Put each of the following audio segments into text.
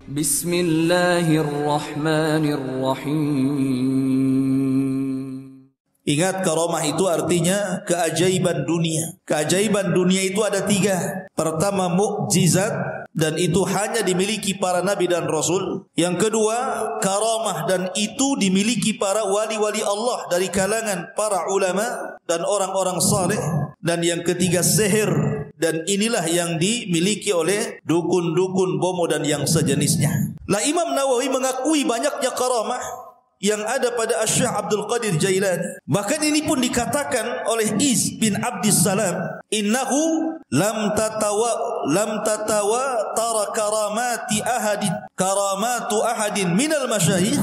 Bismillahirrahmanirrahim. Ingat, karamah itu artinya keajaiban dunia. Keajaiban dunia itu ada 3. Pertama, mukjizat, dan itu hanya dimiliki para nabi dan rasul. Yang kedua, karamah, dan itu dimiliki para wali-wali Allah dari kalangan para ulama dan orang-orang saleh. Dan yang ketiga, sihir, dan inilah yang dimiliki oleh dukun-dukun, bomo dan yang sejenisnya. Lah Imam Nawawi mengakui banyaknya karamah yang ada pada Syekh Abdul Qadir Jailani. Bahkan ini pun dikatakan oleh Iz bin Abdissalam, innahu lam tatawa tara karamatu ahadin minal masyayikh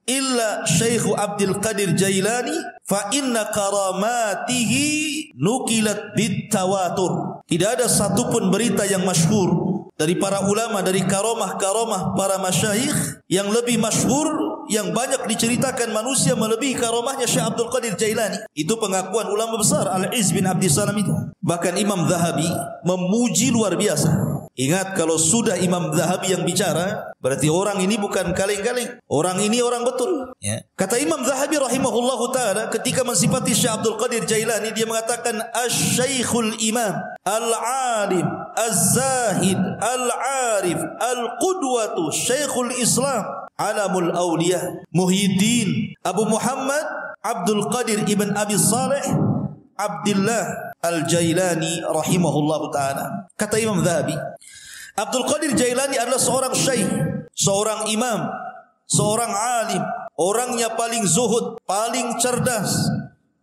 illa Syekh Abdul Qadir Jailani fa inna karamatihi nukilat bitawatur. Tidak ada satupun berita yang masyhur dari para ulama dari karamah-karamah para masyayikh yang lebih masyhur, yang banyak diceritakan manusia melebihi karamahnya Syekh Abdul Qadir Jailani. Itu pengakuan ulama besar Al-Iz bin Abdissalam itu. Bahkan Imam Zahabi memuji luar biasa. Ingat, kalau sudah Imam Zahabi yang bicara, berarti orang ini bukan kaleng-kaleng. Orang ini orang betul. Ya. Kata Imam Zahabi rahimahullahu ta'ala ketika mensifati Syekh Abdul Qadir Jailani, dia mengatakan Asy-Syaikhul Imam Al-Alim Az-Zahid Al-Arif Al-Qudwatu Syekhul Islam Alamul Awliya Muhyiddin Abu Muhammad Abdul Qadir ibn Abi Saleh Abdullah Al-Jailani rahimahullah ta'ala. Kata Imam Zahabi, Abdul Qadir Jailani adalah seorang syekh, seorang imam, seorang alim, orangnya paling zuhud, paling cerdas,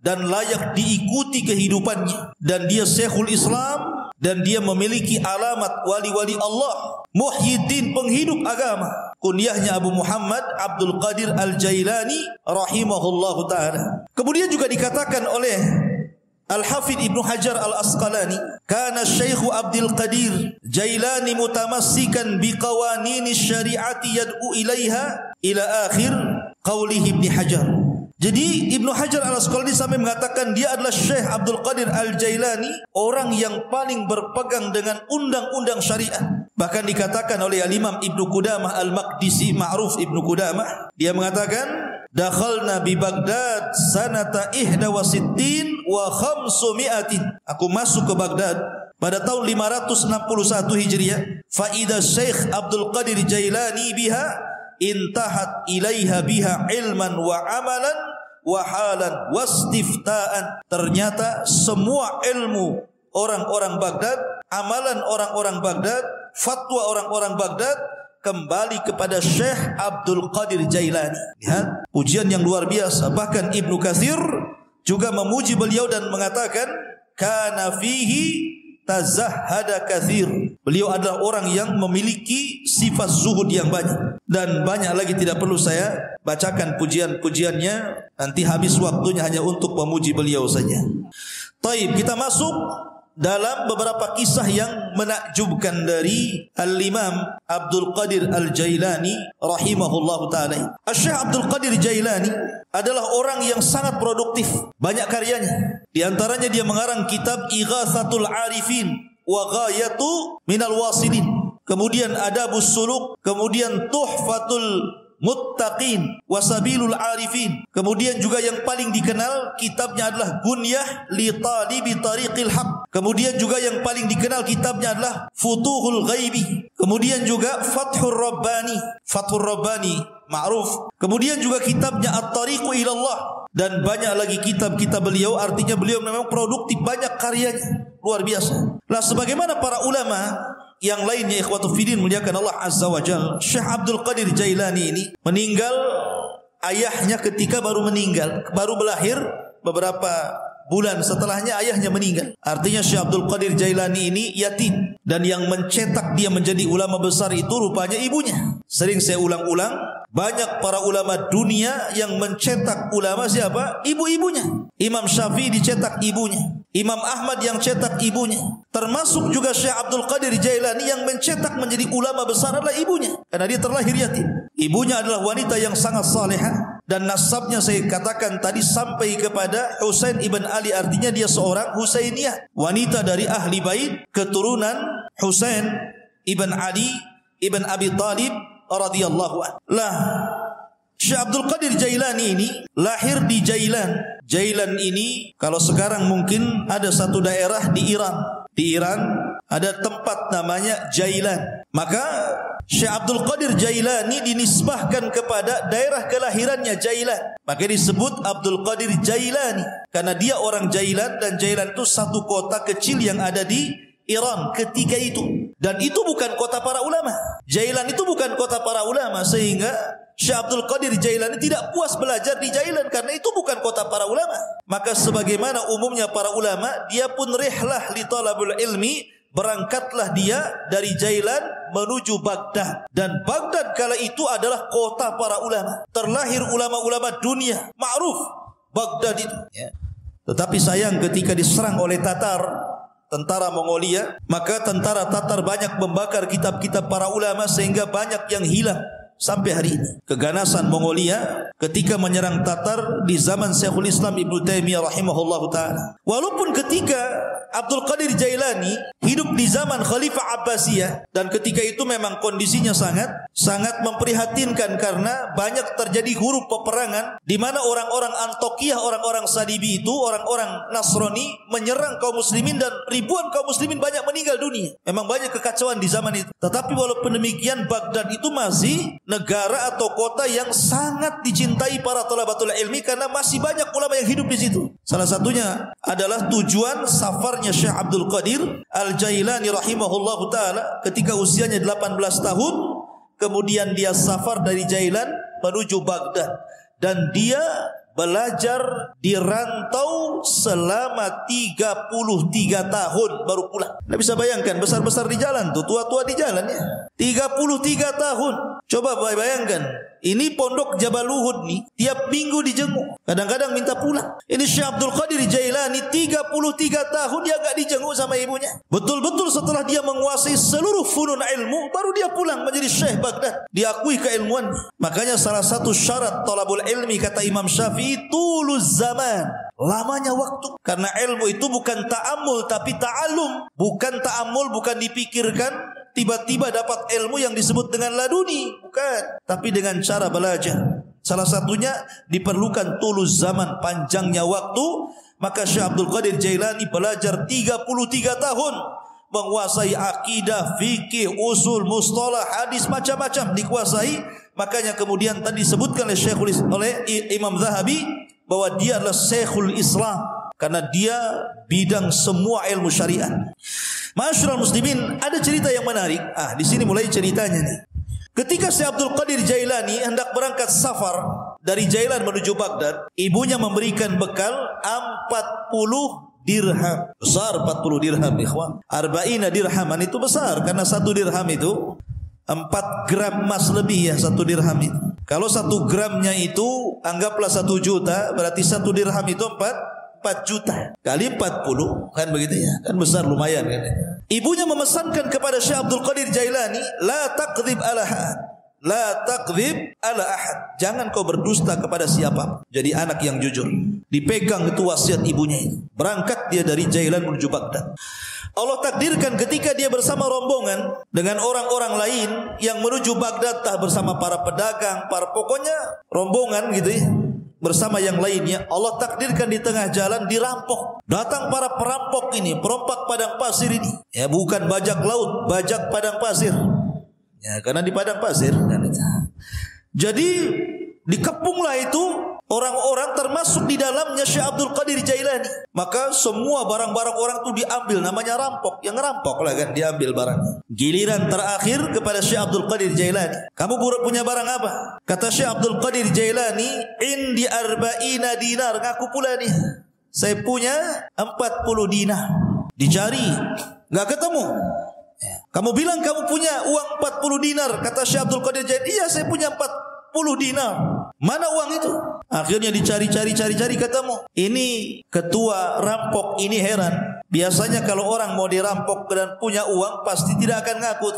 dan layak diikuti kehidupannya. Dan dia Syekhul Islam, dan dia memiliki alamat wali-wali Allah. Muhyiddin, penghidup agama. Kunyahnya Abu Muhammad Abdul Qadir Al-Jailani rahimahullahu ta'ala. Kemudian juga dikatakan oleh Al-Hafidh Ibnu Hajar Al-Asqalani, kana Syekh Abdul Qadir Jailani mutamassikan biqawanini syari'ati yad'u ilaiha ila akhir qawlihi Ibnu Hajar. Jadi Ibnu Hajar Al-Asqalani sampai mengatakan dia adalah Syekh Abdul Qadir Al-Jailani, orang yang paling berpegang dengan undang-undang syariat. Bahkan dikatakan oleh Al-Imam Ibnu Qudamah Al-Maqdisi, ma'ruf Ibnu Qudamah, dia mengatakan dakhalna bi Baghdad sanata 61 wa 500. Aku masuk ke Baghdad pada tahun 561 Hijriah. Fa idza Syekh Abdul Qadir Jailani biha intahat ilaiha biha ilman wa amalan wa halan wastiftaan. Ternyata semua ilmu orang-orang Baghdad, amalan orang-orang Baghdad, fatwa orang-orang Baghdad kembali kepada Syekh Abdul Qadir Jailani. Lihat, pujian yang luar biasa. Bahkan Ibnu Katsir juga memuji beliau dan mengatakan kana fihi tazahhada katsir. Beliau adalah orang yang memiliki sifat zuhud yang banyak. Dan banyak lagi tidak perlu saya bacakan pujian-pujiannya. Nanti habis waktunya hanya untuk memuji beliau saja. Taib, kita masuk dalam beberapa kisah yang menakjubkan dari Al-Imam Abdul Qadir Al-Jailani rahimahullahu ta'ala. Syekh Abdul Qadir Jailani adalah orang yang sangat produktif, banyak karyanya. Di antaranya dia mengarang kitab Ighatsatul Arifin wa Ghayatu Minal Wasilin, kemudian Adabus Suluk, kemudian Tuhfatul Muttaqin Wasabilul Arifin. Kemudian juga yang paling dikenal kitabnya adalah Gunyah li Talibi Tariqil Haq. Kemudian juga yang paling dikenal kitabnya adalah Futuhul Ghaibi. Kemudian juga Fathur Rabbani, Fathur Rabbani ma'ruf. Kemudian juga kitabnya At-Tariqu Ilallah. Dan banyak lagi kitab-kitab beliau. Artinya beliau memang produktif, banyak karyanya, luar biasa. Nah, sebagaimana para ulama yang lainnya, ikhwatu fiddin muliakan Allah Azza wa Jalla, Syekh Abdul Qadir Jailani ini meninggal, ayahnya ketika baru meninggal, baru belahir beberapa bulan setelahnya ayahnya meninggal. Artinya Syekh Abdul Qadir Jailani ini yatim, dan yang mencetak dia menjadi ulama besar itu rupanya ibunya. Sering saya ulang-ulang, banyak para ulama dunia yang mencetak ulama siapa? Ibu-ibunya. Imam Syafi'i dicetak ibunya, Imam Ahmad yang cetak ibunya. Termasuk juga Syekh Abdul Qadir Jailani yang mencetak menjadi ulama besar adalah ibunya, karena dia terlahir yatim. Ibunya adalah wanita yang sangat salehah, dan nasabnya saya katakan tadi sampai kepada Husain ibn Ali. Artinya dia seorang Husainiyah, wanita dari ahli bait, keturunan Husain ibn Ali ibn Abi Talib radhiyallahu anhu. Lah, Syekh Abdul Qadir Jailani ini lahir di Jailan. Jailan ini kalau sekarang mungkin ada satu daerah di Iran. Di Iran ada tempat namanya Jailan. Maka Syekh Abdul Qadir Jailani dinisbahkan kepada daerah kelahirannya Jailan. Maka disebut Abdul Qadir Jailani karena dia orang Jailan, dan Jailan itu satu kota kecil yang ada di Iran ketika itu. Dan itu bukan kota para ulama. Jailan itu bukan kota para ulama, sehingga Syekh Abdul Qadir Jailani tidak puas belajar di Jailan karena itu bukan kota para ulama. Maka sebagaimana umumnya para ulama, dia pun rihlah li talabul ilmi, berangkatlah dia dari Jailan menuju Baghdad. Dan Baghdad kala itu adalah kota para ulama. Terlahir ulama-ulama dunia, ma'ruf Baghdad itu. Tetapi sayang ketika diserang oleh Tatar, tentara Mongolia, maka tentara Tatar banyak membakar kitab-kitab para ulama sehingga banyak yang hilang. Sampai hari ini keganasan Mongolia ketika menyerang Tatar di zaman Syekhul Islam Ibnu Taimiyah rahimahullahu taala. Walaupun ketika Abdul Qadir Jailani hidup di zaman Khalifah Abbasiyah, dan ketika itu memang kondisinya sangat memprihatinkan karena banyak terjadi huru peperangan di mana orang-orang Antokiyah, orang-orang Salibi itu, orang-orang Nasrani menyerang kaum muslimin dan ribuan kaum muslimin banyak meninggal dunia. Memang banyak kekacauan di zaman itu. Tetapi walaupun demikian, Baghdad itu masih negara atau kota yang sangat dicintai para thalabatul ilmi karena masih banyak ulama yang hidup di situ. Salah satunya adalah tujuan safarnya Syekh Abdul Qadir Al-Jailani rahimahullahu taala ketika usianya 18 tahun, kemudian dia safar dari Jailan menuju Baghdad, dan dia belajar di rantau selama 33 tahun baru pulang. Anda bisa bayangkan, besar-besar di jalan tuh, tua-tua di jalan ya. 33 tahun. Coba bayangkan, ini pondok Jabal Uhud nih, tiap minggu dijenguk, kadang-kadang minta pulang. Ini Syekh Abdul Qadir Jailani 33 tahun dia gak dijenguk sama ibunya. Betul-betul setelah dia menguasai seluruh funun ilmu, baru dia pulang menjadi Syekh Baghdad, diakui keilmuan. Makanya salah satu syarat talabul ilmi kata Imam Syafi'i, tuluz zaman, lamanya waktu. Karena ilmu itu bukan ta'ammul tapi ta'allum. Bukan ta'ammul, bukan dipikirkan tiba-tiba dapat ilmu yang disebut dengan laduni, bukan, tapi dengan cara belajar. Salah satunya diperlukan tuluz zaman, panjangnya waktu. Maka Syekh Abdul Qadir Jailani belajar 33 tahun, menguasai akidah, fikih, usul, mustalah, hadis, macam-macam dikuasai. Makanya kemudian tadi disebutkan oleh Imam Zahabi bahwa dia adalah Syekhul Islam karena dia bidang semua ilmu syariat. Ma'asyiral muslimin, ada cerita yang menarik. Di sini mulai ceritanya nih. Ketika Syekh Abdul Qadir Jailani hendak berangkat safar dari Jailan menuju Baghdad, ibunya memberikan bekal 40 dirham. Besar 40 dirham, ikhwan. 40 dirhaman itu besar karena 1 dirham itu 4 gram emas lebih ya, 1 dirham itu. Kalau 1 gramnya itu anggaplah 1 juta, berarti 1 dirham itu 4 juta kali 40, kan begitu ya, kan besar lumayan kan. Ibunya memesankan kepada Syekh Abdul Qadir Jailani, la taqdzib ala ahad, la taqdzib ala ahad, jangan kau berdusta kepada siapa. Jadi anak yang jujur. Dipegang itu wasiat ibunya itu. Berangkat dia dari Jailan menuju Baghdad. Allah takdirkan ketika dia bersama rombongan dengan orang-orang lain yang menuju Baghdad, bersama para pedagang, para pokoknya rombongan gitu ya, bersama yang lainnya, Allah takdirkan di tengah jalan dirampok. Datang para perampok ini, perompak padang pasir ini. Ya, bukan bajak laut, bajak padang pasir. Ya, karena di padang pasir kan. Jadi dikepunglah itu orang-orang, termasuk di dalamnya Syekh Abdul Qadir Jailani. Maka semua barang-barang orang itu diambil, namanya rampok. Yang ngerampok lah kan, diambil barangnya. Giliran terakhir kepada Syekh Abdul Qadir Jailani. Kamu punya barang apa? Kata Syekh Abdul Qadir Jailani, indi 40 dinar. Ngaku pula nih, saya punya 40 dinar. Dicari, nggak ketemu. Kamu bilang kamu punya uang 40 dinar. Kata Syekh Abdul Qadir Jailani, iya saya punya 40 dinar. Mana uang itu? Akhirnya dicari-cari ketemu. Ini ketua rampok ini heran. Biasanya kalau orang mau dirampok dan punya uang pasti tidak akan ngaku.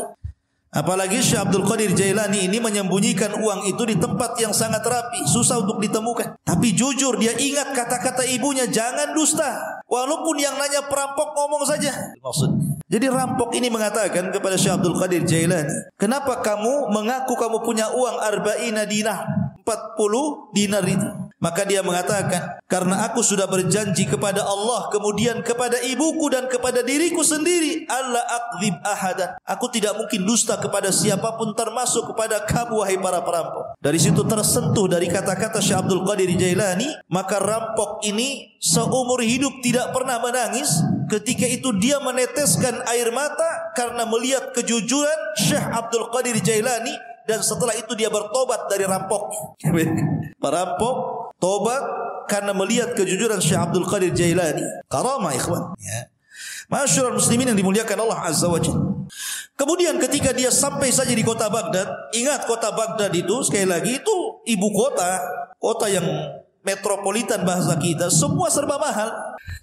Apalagi Syekh Abdul Qadir Jailani ini menyembunyikan uang itu di tempat yang sangat rapi, susah untuk ditemukan. Tapi jujur dia ingat kata-kata ibunya, jangan dusta. Walaupun yang nanya perampok ngomong saja. Maksudnya Jadi rampok ini mengatakan kepada Syekh Abdul Qadir Jailani, kenapa kamu mengaku kamu punya uang 40 dinar, 40 dinar itu? Maka dia mengatakan, karena aku sudah berjanji kepada Allah, kemudian kepada ibuku dan kepada diriku sendiri, alla akdzib ahadan. Aku tidak mungkin dusta kepada siapapun, termasuk kepada kamu wahai para perampok. Dari situ tersentuh dari kata-kata Syekh Abdul Qadir Jailani, maka rampok ini seumur hidup tidak pernah menangis. Ketika itu dia meneteskan air mata karena melihat kejujuran Syekh Abdul Qadir Jailani, dan setelah itu dia bertobat dari rampok. Perampok tobat karena melihat kejujuran Syekh Abdul Qadir Jailani. Karamah ikhwan, ya. Masyarul muslimin yang dimuliakan Allah Azza wa Jalla. Kemudian ketika dia sampai saja di kota Baghdad, ingat kota Baghdad itu sekali lagi itu ibu kota, kota yang metropolitan bahasa kita, semua serba mahal.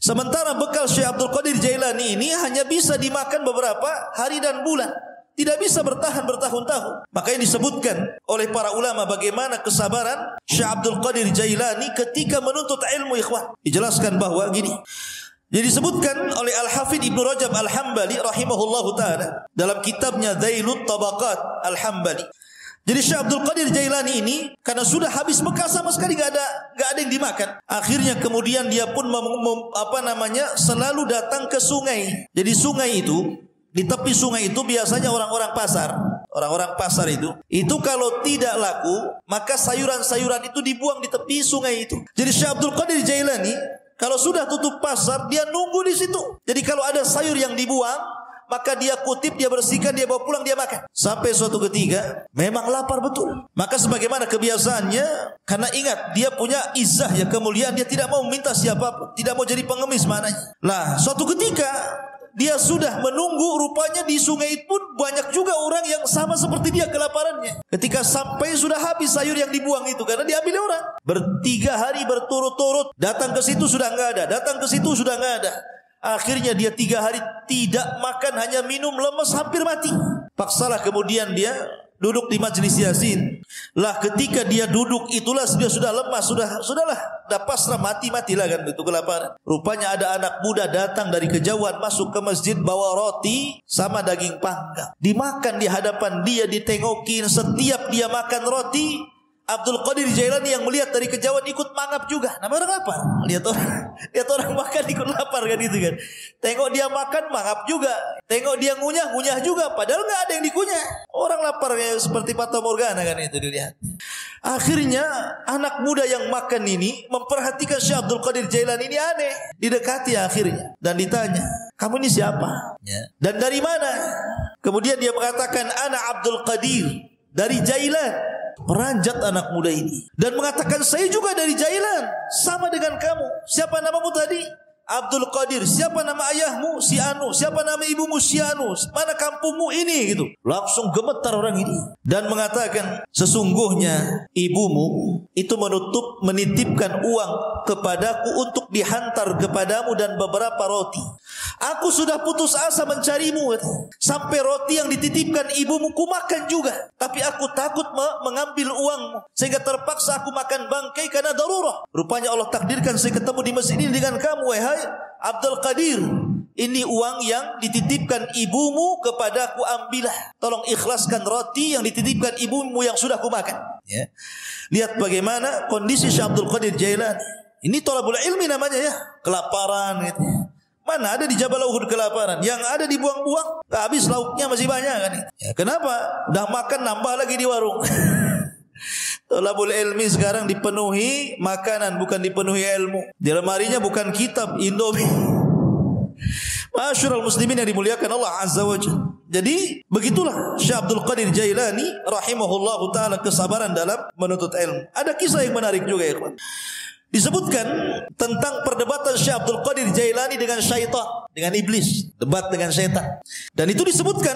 Sementara bekal Syekh Abdul Qadir Jailani ini hanya bisa dimakan beberapa hari dan bulan, tidak bisa bertahan bertahun-tahun. Makanya disebutkan oleh para ulama bagaimana kesabaran Syekh Abdul Qadir Jailani ketika menuntut ilmu, ikhwan. Dijelaskan bahwa gini. Jadi disebutkan oleh Al-Hafidh Ibnu Rajab Al-Hambali rahimahullahu taala dalam kitabnya Dzailut Tabaqat Al-Hambali. Jadi Syekh Abdul Qadir Jailani ini karena sudah habis bekal sama sekali, gak ada yang dimakan. Akhirnya kemudian dia pun selalu datang ke sungai. Jadi sungai itu, di tepi sungai itu biasanya orang-orang pasar. Orang-orang pasar itu kalau tidak laku, maka sayuran-sayuran itu dibuang di tepi sungai itu. Jadi Syekh Abdul Qadir Jailani kalau sudah tutup pasar, dia nunggu di situ. Jadi kalau ada sayur yang dibuang, maka dia kutip, dia bersihkan, dia bawa pulang, dia makan. Sampai suatu ketika memang lapar betul. Maka sebagaimana kebiasaannya, karena ingat dia punya izzah, ya kemuliaan, dia tidak mau meminta siapapun, tidak mau jadi pengemis maknanya. Lah suatu ketika dia sudah menunggu, rupanya di sungai pun banyak juga orang yang sama seperti dia kelaparannya. Ketika sampai sudah habis sayur yang dibuang itu karena diambil orang. 3 hari berturut-turut datang ke situ sudah enggak ada, datang ke situ sudah enggak ada. Akhirnya dia 3 hari tidak makan, hanya minum, lemes, hampir mati. Paksalah kemudian dia duduk di majlis Yasin. Lah ketika dia duduk itulah dia sudah lemas, sudahlah, dah pasrah, matilah kan itu kelaparan. Rupanya ada anak muda datang dari kejauhan masuk ke masjid bawa roti sama daging panggang. Dimakan di hadapan dia, ditengokin. Setiap dia makan roti, Abdul Qadir Jailani yang melihat dari kejauhan ikut mangap juga. Nama orang lapar. Lihat orang makan ikut lapar kan itu kan. Tengok dia makan mangap juga. Tengok dia ngunyah juga. Padahal nggak ada yang dikunyah. Orang lapar kayak seperti Fata Morgana kan itu dilihat. Akhirnya anak muda yang makan ini memperhatikan Syekh Abdul Qadir Jailani ini aneh. Didekati akhirnya dan ditanya, kamu ini siapa? Ya. Dan dari mana? Kemudian dia mengatakan, ana Abdul Qadir dari Jailan. Peranjat anak muda ini dan mengatakan, saya juga dari Jailan, sama dengan kamu. Siapa namamu tadi? Abdul Qadir. Siapa nama ayahmu? Si Anu. Siapa nama ibumu? Si Anu. Mana kampungmu ini? Gitu. Langsung gemetar orang ini dan mengatakan, sesungguhnya ibumu itu menitipkan uang kepadaku untuk dihantar kepadamu dan beberapa roti. Aku sudah putus asa mencarimu. Sampai roti yang dititipkan ibumu ku makan juga, tapi aku takut mengambil uangmu, sehingga terpaksa aku makan bangkai karena darurah. Rupanya Allah takdirkan saya ketemu di masjid ini dengan kamu, wahai Abdul Qadir. Ini uang yang dititipkan ibumu kepadaku, ambillah. Tolong ikhlaskan roti yang dititipkan ibumu yang sudah ku makan. Ya. Lihat bagaimana kondisi Syekh Abdul Qadir Jailani. Ini thalabul ilmi namanya ya, kelaparan gitu. Mana ada di Jabal Uhud kelaparan, yang ada dibuang-buang, habis lauknya masih banyak kan. Ya, kenapa? Udah makan nambah lagi di warung. Thalabul ilmi sekarang dipenuhi makanan, bukan dipenuhi ilmu. Di lemarinya bukan kitab, Indomie. Masyarul muslimin yang dimuliakan Allah Azza wa Jalla. Jadi begitulah Syekh Abdul Qadir Jailani rahimahullahu taala kesabaran dalam menuntut ilmu. Ada kisah yang menarik juga ya kawan. Disebutkan tentang perdebatan Syekh Abdul Qadir Jailani dengan syaitan, dengan iblis, debat dengan syaitan. Dan itu disebutkan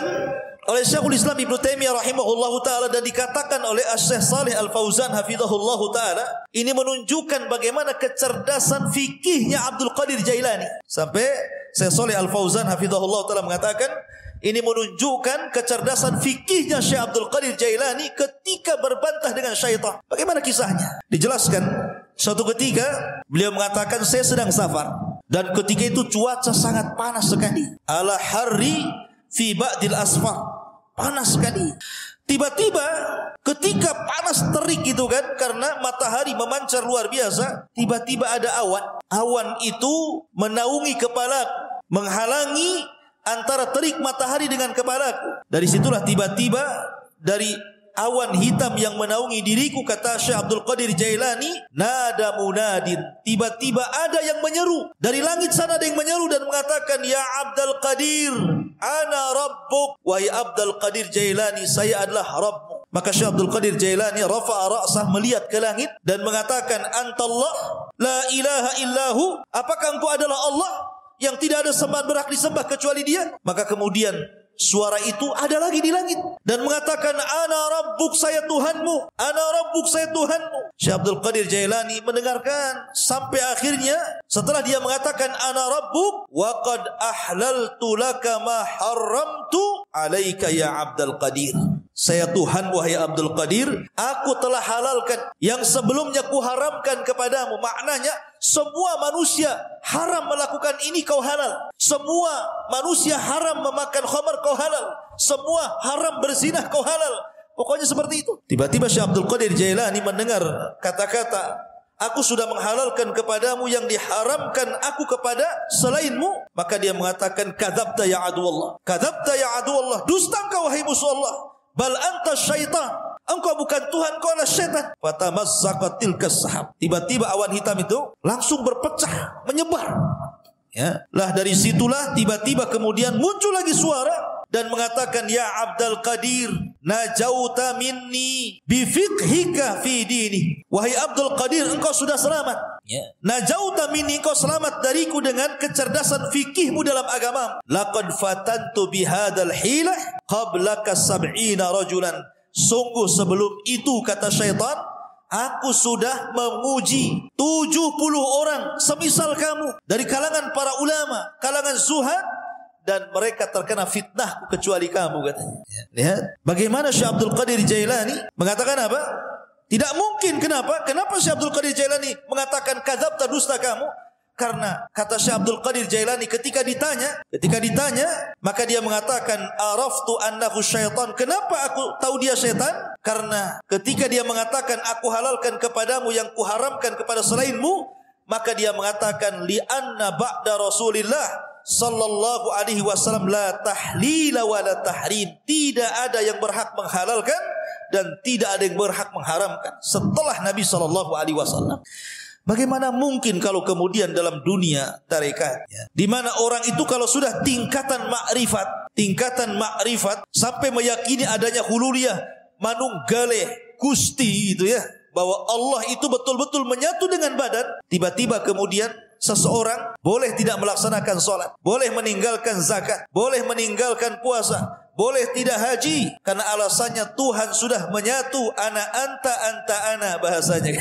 oleh Syekhul Islam Ibnu Taimiyah rahimahullahu taala dan dikatakan oleh Syekh Shalih Al Fauzan hafizahullahu taala, ini menunjukkan bagaimana kecerdasan fikihnya Abdul Qadir Jailani. Sampai Syekh Shalih Al Fauzan hafizahullahu taala mengatakan, ini menunjukkan kecerdasan fikihnya Syekh Abdul Qadir Jailani ketika berbantah dengan syaitan. Bagaimana kisahnya? Dijelaskan, suatu ketika beliau mengatakan, saya sedang safar. Dan ketika itu cuaca sangat panas sekali. Ala harri fi ba'dil asfar. Panas sekali. Tiba-tiba ketika panas terik itu kan, karena matahari memancar luar biasa, tiba-tiba ada awan. Awan itu menaungi kepalaku, menghalangi antara terik matahari dengan kepalaku. Dari situlah tiba-tiba dari awan hitam yang menaungi diriku, kata Syekh Abdul Qadir Jailani, nada munadin, tiba-tiba ada yang menyeru dari langit sana, ada yang menyeru dan mengatakan, ya Abdul Qadir, ana rabbuk. Wahai Abdul Qadir Jailani, saya adalah Rabbmu. Maka Syekh Abdul Qadir Jailani rafa'a ra'sah, melihat ke langit dan mengatakan, antallah la ilaha illahu, apakah engkau adalah Allah yang tidak ada sembahan berhak disembah kecuali Dia? Maka kemudian suara itu ada lagi di langit dan mengatakan, ana rabbuk, saya Tuhanmu, ana rabbuk, saya Tuhanmu. Syekh Abdul Qadir Jailani mendengarkan sampai akhirnya, setelah dia mengatakan ana rabbuk, wa qad ahlaltu laka ma haramtu alaika ya Abdul Qadir. Saya Tuhan, wahai Abdul Qadir, aku telah halalkan yang sebelumnya kuharamkan kepadamu. Maknanya semua manusia haram melakukan ini, kau halal. Semua manusia haram memakan khamar, kau halal. Semua haram berzinah, kau halal. Pokoknya seperti itu. Tiba-tiba Syekh Abdul Qadir Jailani mendengar kata-kata, aku sudah menghalalkan kepadamu yang diharamkan aku kepada selainmu. Maka dia mengatakan, kadzabta ya aduwallah, kadzabta ya aduwallah, dusta engkau wahai musuh Allah. Bal anta syaitan, engkau bukan Tuhan, engkau adalah syaitan. Fatamazzaqat tilkas sahab, tiba-tiba awan hitam itu langsung berpecah, menyebar. Ya, lah dari situlah tiba-tiba kemudian muncul lagi suara dan mengatakan, ya Abdul Qadir, najauta minni bifiqhika fi dini. Wahai Abdul Qadir, engkau sudah selamat. Najauta minni, engkau selamat dariku dengan kecerdasan fikihmu dalam agama. Laqad fatantu bihadal hilah qablaka sab'ina rajulan. Sungguh sebelum itu, kata syaitan, aku sudah menguji 70 orang semisal kamu dari kalangan para ulama, kalangan zuhad, dan mereka terkena fitnahku kecuali kamu, katanya. Lihat bagaimana Syekh Abdul Qadir Jailani mengatakan apa? Tidak mungkin. Kenapa? Kenapa Syekh Abdul Qadir Jailani mengatakan kadzabta, dusta kamu? Karena kata Syekh Abdul Qadir Jailani, ketika ditanya, maka dia mengatakan, araftu annahu syaitan. Kenapa aku tahu dia syaitan? Karena ketika dia mengatakan, aku halalkan kepadamu yang kuharamkan kepada selainmu, maka dia mengatakan, li anna ba'da Rasulillah sallallahu alaihi wasallam la tahlila wa la tahrim. Tidak ada yang berhak menghalalkan dan tidak ada yang berhak mengharamkan setelah Nabi sallallahu alaihi wasallam. Bagaimana mungkin kalau kemudian dalam dunia tarekat, di mana orang itu kalau sudah tingkatan makrifat sampai meyakini adanya hululiyah, manunggaleh, gusti itu ya, bahwa Allah itu betul-betul menyatu dengan badan, tiba-tiba kemudian seseorang boleh tidak melaksanakan sholat, boleh meninggalkan zakat, boleh meninggalkan puasa, boleh tidak haji, karena alasannya Tuhan sudah menyatu, ana anta, anta ana, bahasanya.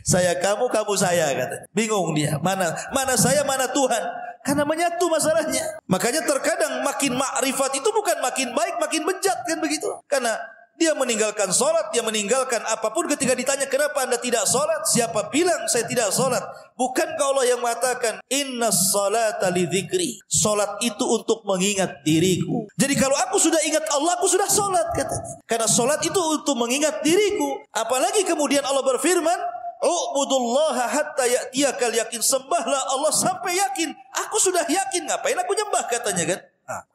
Saya kamu, kamu saya, kata. Bingung dia, mana saya, mana Tuhan, karena menyatu masalahnya. Makanya terkadang makin makrifat itu bukan makin baik, makin bejat, kan begitu. Karena dia meninggalkan sholat, dia meninggalkan apapun. Ketika ditanya, kenapa anda tidak sholat? Siapa bilang saya tidak sholat? Bukankah Allah yang mengatakan, innas salata li dzikri, sholat itu untuk mengingat diriku. Jadi kalau aku sudah ingat Allah, aku sudah sholat, katanya. Karena sholat itu untuk mengingat diriku. Apalagi kemudian Allah berfirman, u'budullaha hatta ya'tiyakal yakin, sembahlah Allah sampai yakin. Aku sudah yakin, ngapain aku nyembah, katanya kan.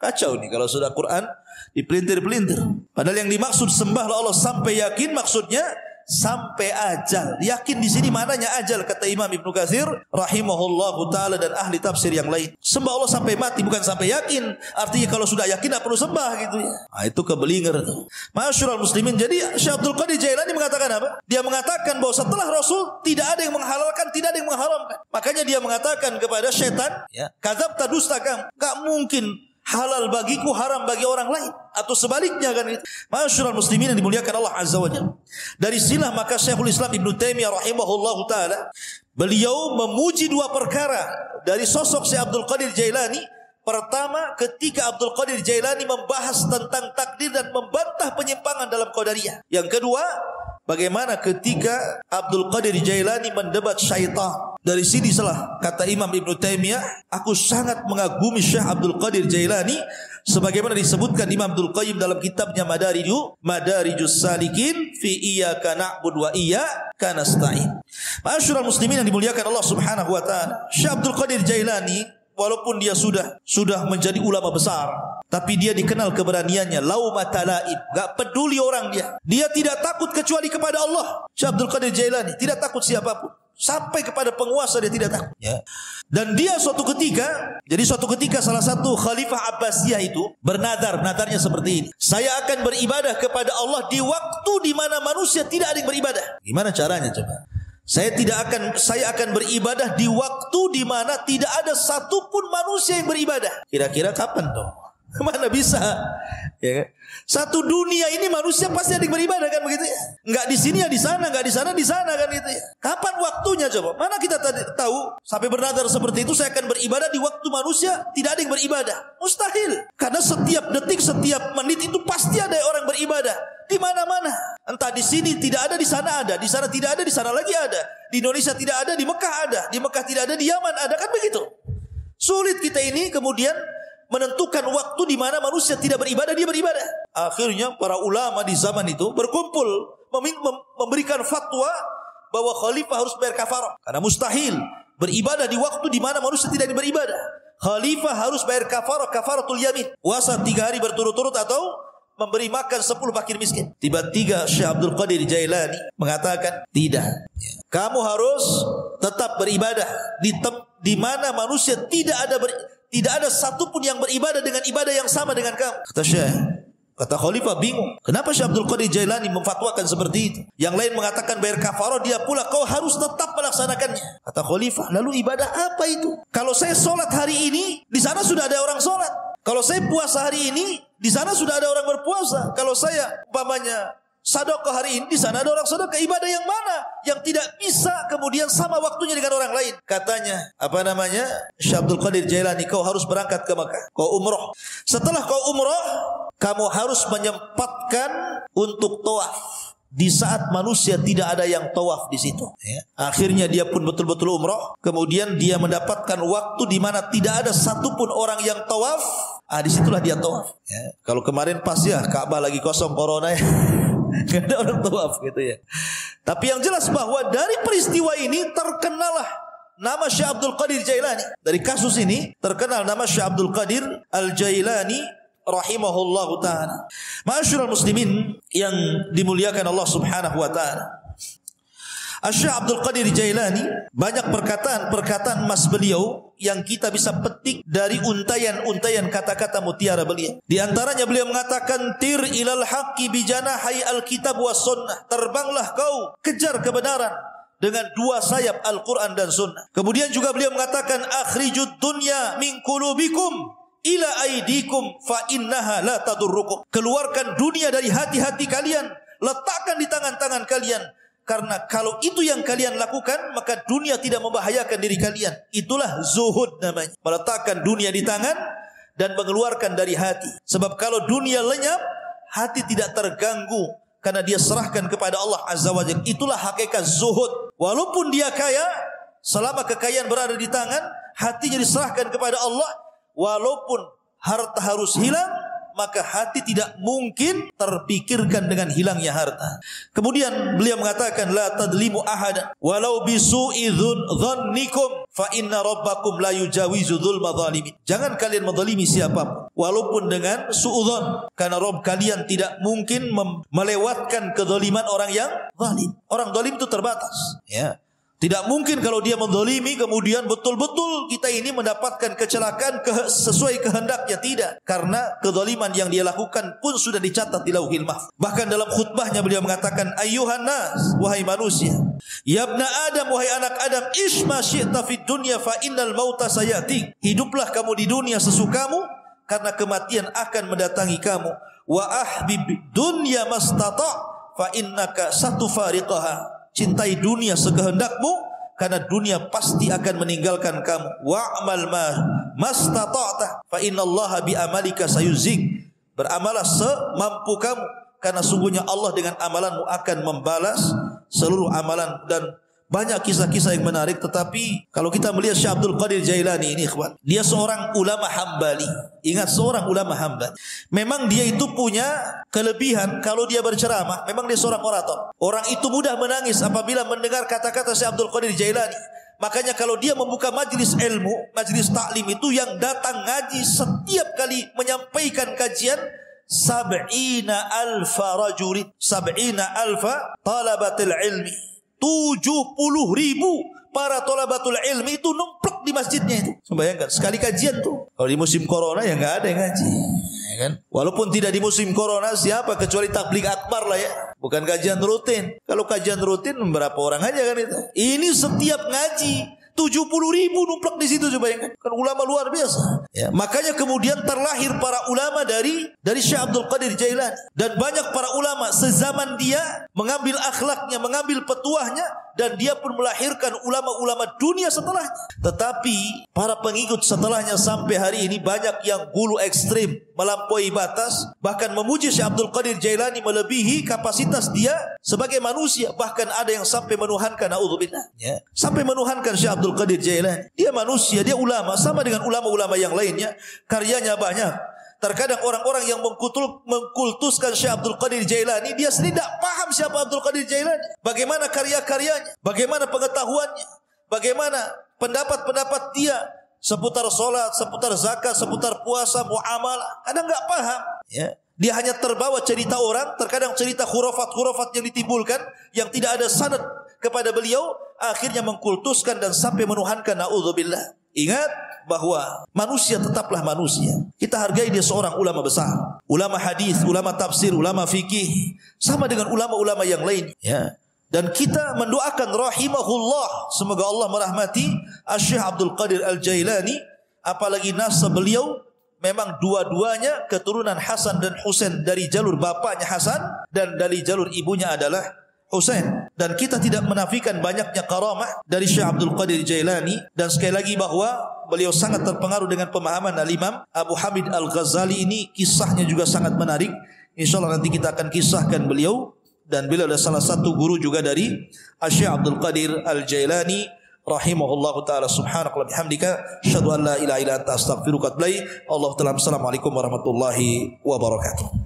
Kacau nih kalau sudah Quran dipelintir-pelintir. Padahal yang dimaksud sembahlah Allah sampai yakin, maksudnya sampai ajal. Yakin di sini maknanya ajal, kata Imam Ibnu Katsir rahimahullahu taala dan ahli tafsir yang lain. Sembah Allah sampai mati, bukan sampai yakin. Artinya kalau sudah yakin tak perlu sembah, gitu ya. Itu kebelinger tuh. Masyaallah muslimin. Jadi Syekh Abdul Qadir Jailani mengatakan apa? Dia mengatakan bahwa setelah Rasul tidak ada yang menghalalkan, tidak ada yang mengharamkan. Makanya dia mengatakan kepada syaitan, kadzabta, dusta kamu. Enggak mungkin halal bagiku, haram bagi orang lain, atau sebaliknya, kan itu. Masyaallah muslimin yang dimuliakan Allah azza wajalla. Dari sinilah maka Syekhul Islam Ibnu Taimiyah rahimahullahu taala, beliau memuji dua perkara dari sosok Syekh Abdul Qadir Jailani. Pertama, ketika Abdul Qadir Jailani membahas tentang takdir dan membantah penyimpangan dalam qadariyah. Yang kedua, bagaimana ketika Abdul Qadir Jailani mendebat syaitan. Dari sini salah kata Imam Ibn Taimiyah, aku sangat mengagumi Syekh Abdul Qadir Jailani sebagaimana disebutkan Imam Abdul Qayyim dalam kitabnya Madarijus Salikin fi iyyaka na'budu wa iyyaka nasta'in. Ma'asyiral muslimin yang dimuliakan Allah Subhanahu wa taala, Syekh Abdul Qadir Jailani walaupun dia sudah menjadi ulama besar, tapi dia dikenal keberaniannya, laumata laim, enggak peduli orang dia. Dia tidak takut kecuali kepada Allah. Syekh Abdul Qadir Jailani tidak takut siapapun. Sampai kepada penguasa dia tidak takut. Ya. Dan dia suatu ketika salah satu Khalifah Abbasiyah itu bernadar, nadarnya seperti ini. Saya akan beribadah kepada Allah di waktu di mana manusia tidak ada yang beribadah. Gimana caranya coba? Saya akan beribadah di waktu di mana tidak ada satupun manusia yang beribadah. Kira-kira kapan tuh? Mana bisa? Ya kan? Satu dunia ini manusia pasti ada yang beribadah kan begitu ya? Enggak di sini ya di sana, enggak di sana di sana kan gitu ya. Kapan waktunya coba? Mana kita tahu sampai bernadar seperti itu saya akan beribadah di waktu manusia tidak ada yang beribadah. Mustahil. Karena setiap detik, setiap menit itu pasti ada orang beribadah. Di mana-mana. Entah di sini tidak ada, di sana ada, di sana tidak ada, di sana lagi ada. Di Indonesia tidak ada, di Mekah ada, di Mekah tidak ada, di Yaman ada, kan begitu. Sulit kita ini kemudian menentukan waktu di mana manusia tidak beribadah, dia beribadah. Akhirnya para ulama di zaman itu berkumpul memberikan fatwa bahwa khalifah harus bayar kafarah karena mustahil beribadah di waktu di mana manusia tidak beribadah. Khalifah harus bayar kafarah, kafaratul yamin, puasa 3 hari berturut-turut atau memberi makan 10 fakir miskin. Tiba-tiba Syekh Abdul Qadir Jailani mengatakan, tidak. Kamu harus tetap beribadah di mana manusia tidak ada satupun yang beribadah dengan ibadah yang sama dengan kamu. Kata Khalifah bingung. Kenapa Syekh Abdul Qadir Jailani memfatwakan seperti itu? Yang lain mengatakan bayar kafarah, dia pula kau harus tetap melaksanakannya. Kata Khalifah, lalu ibadah apa itu? Kalau saya solat hari ini, di sana sudah ada orang solat. Kalau saya puasa hari ini, di sana sudah ada orang berpuasa. Kalau saya umpamanya sedekah hari ini, di sana ada orang sedekah. Ibadah yang mana yang tidak bisa kemudian sama waktunya dengan orang lain? Katanya, Syekh Abdul Qadir Jailani, kau harus berangkat ke Makkah. Kau umroh. Setelah kau umroh, kamu harus menyempatkan untuk tawaf di saat manusia tidak ada yang tawaf di situ. Ya. Akhirnya dia pun betul-betul umroh. Kemudian dia mendapatkan waktu di mana tidak ada satupun orang yang tawaf. Disitulah dia tawaf. Ya. Kalau kemarin pas ya Ka'bah lagi kosong corona ya. Gak ada orang tawaf gitu ya. Tapi yang jelas bahwa dari peristiwa ini terkenalah nama Syekh Abdul Qadir Jailani. Dari kasus ini terkenal nama Syekh Abdul Qadir Al-Jailani rahimahullahu ta'ala. Ma'asyiral muslimin yang dimuliakan Allah Subhanahu wa ta'ala. Syekh Abdul Qadir Jailani banyak perkataan emas beliau yang kita bisa petik dari untayan-untayan kata-kata mutiara beliau. Di antaranya beliau mengatakan, tir ilal haqqi bijanahai alkitab was sunnah. Terbanglah kau kejar kebenaran dengan 2 sayap Al-Quran dan Sunnah. Kemudian juga beliau mengatakan, akhrijud dunya min qulubikum ila aidikum fa innaha la tadurrukum. Keluarkan dunia dari hati-hati kalian, letakkan di tangan-tangan kalian, karena kalau itu yang kalian lakukan maka dunia tidak membahayakan diri kalian. Itulah zuhud namanya, meletakkan dunia di tangan dan mengeluarkan dari hati. Sebab kalau dunia lenyap, hati tidak terganggu karena dia serahkan kepada Allah Azza wa Jalla. Itulah hakikat zuhud. Walaupun dia kaya, selama kekayaan berada di tangan, hatinya diserahkan kepada Allah. Walaupun harta harus hilang, maka hati tidak mungkin terpikirkan dengan hilangnya harta. Kemudian beliau mengatakan, la tadlimu ahadan walau bisu'i dhannikum fa inna rabbakum la yujawizu dzulma zalimin. Jangan kalian menzalimi siapapun walaupun dengan suudzon, karena Rabb kalian tidak mungkin melewatkan kezaliman orang yang zalim. Orang zalim itu terbatas, ya. Tidak mungkin kalau dia menzalimi kemudian betul-betul kita ini mendapatkan kecelakaan sesuai kehendaknya. Tidak. Karena kezaliman yang dia lakukan pun sudah dicatat di Lauhil Mahfuz. Bahkan dalam khutbahnya beliau mengatakan, ayyuhan nas, wahai manusia, ya ibna Adam, wahai anak Adam, ish ma syi'ta fid dunya fa innal mauta sayati. Hiduplah kamu di dunia sesukamu karena kematian akan mendatangi kamu. Wa ahbib dunya mastata fa innaka satufariqaha. Cintai dunia sekehendakmu karena dunia pasti akan meninggalkan kamu. Wa'mal mastata'ta fa innallaha bi amalika sayuzik. Beramalah semampu kamu karena sungguhnya Allah dengan amalanmu akan membalas seluruh amalan dan Banyak kisah-kisah yang menarik, tetapi kalau kita melihat Syekh Abdul Qadir Jailani ini, ikhwan, dia seorang ulama Hambali. Ingat, seorang ulama Hambali. Memang dia itu punya kelebihan kalau dia berceramah, memang dia seorang orator. Orang itu mudah menangis apabila mendengar kata-kata Syekh Abdul Qadir Jailani. Makanya kalau dia membuka majlis ilmu, majlis taklim itu, yang datang ngaji setiap kali menyampaikan kajian 70,000 rajulin, 70,000 talabatul ilmi. 70,000 para talabatul ilmi itu numplek di masjidnya itu. Bayangkan sekali kajian tuh. Kalau di musim corona ya nggak ada yang ngaji, ya kan? Walaupun tidak di musim corona, siapa kecuali tabligh akbar lah ya. Bukan kajian rutin. Kalau kajian rutin berapa orang aja kan itu. Ini setiap ngaji 70,000 numplak di situ, coba bayangkan. Kan ulama luar biasa. Ya, makanya kemudian terlahir para ulama dari Syekh Abdul Qadir Jailani, dan banyak para ulama sezaman dia mengambil akhlaknya, mengambil petuahnya, dan dia pun melahirkan ulama-ulama dunia setelahnya. Tetapi para pengikut setelahnya sampai hari ini banyak yang gulu ekstrim, melampaui batas, bahkan memuji Syekh Abdul Qadir Jailani melebihi kapasitas dia sebagai manusia. Bahkan ada yang sampai menuhankan, naudzubillah, ya, sampai menuhankan Syekh Abdul Qadir Jailani. Dia manusia, dia ulama, sama dengan ulama-ulama yang lainnya, karyanya banyak. Terkadang orang-orang yang mengkultuskan Syekh Abdul Qadir Jailani, dia sendiri tidak paham siapa Abdul Qadir Jailani, bagaimana karya-karyanya, bagaimana pengetahuannya, bagaimana pendapat-pendapat dia seputar solat, seputar zakat, seputar puasa, muamalah. Kadang nggak paham, ya. Dia hanya terbawa cerita orang, terkadang cerita khurafat-khurafat yang ditimbulkan, yang tidak ada sanad kepada beliau, akhirnya mengkultuskan dan sampai menuhankan, naudzubillah. Ingat bahwa manusia tetaplah manusia. Kita hargai dia seorang ulama besar, ulama hadis, ulama tafsir, ulama fikih, sama dengan ulama-ulama yang lain, ya. Dan kita mendoakan rahimahullah, semoga Allah merahmati Syekh Abdul Qadir Al-Jailani. Apalagi nasab beliau memang dua-duanya keturunan Hasan dan Husain, dari jalur bapaknya Hasan dan dari jalur ibunya adalah Husain. Dan kita tidak menafikan banyaknya karamah dari Syekh Abdul Qadir Jailani. Dan sekali lagi bahwa beliau sangat terpengaruh dengan pemahaman Al-Imam Abu Hamid Al-Ghazali ini. Kisahnya juga sangat menarik. InsyaAllah nanti kita akan kisahkan beliau. Dan beliau adalah salah satu guru juga dari Syekh Abdul Qadir Al-Jailani rahimahullahu ta'ala. Subhanakallah bihamdika asyhadu an la ilaha illa anta astaghfiruka wa atubu ilaik. Allahu ta'ala. Assalamualaikum warahmatullahi wabarakatuh.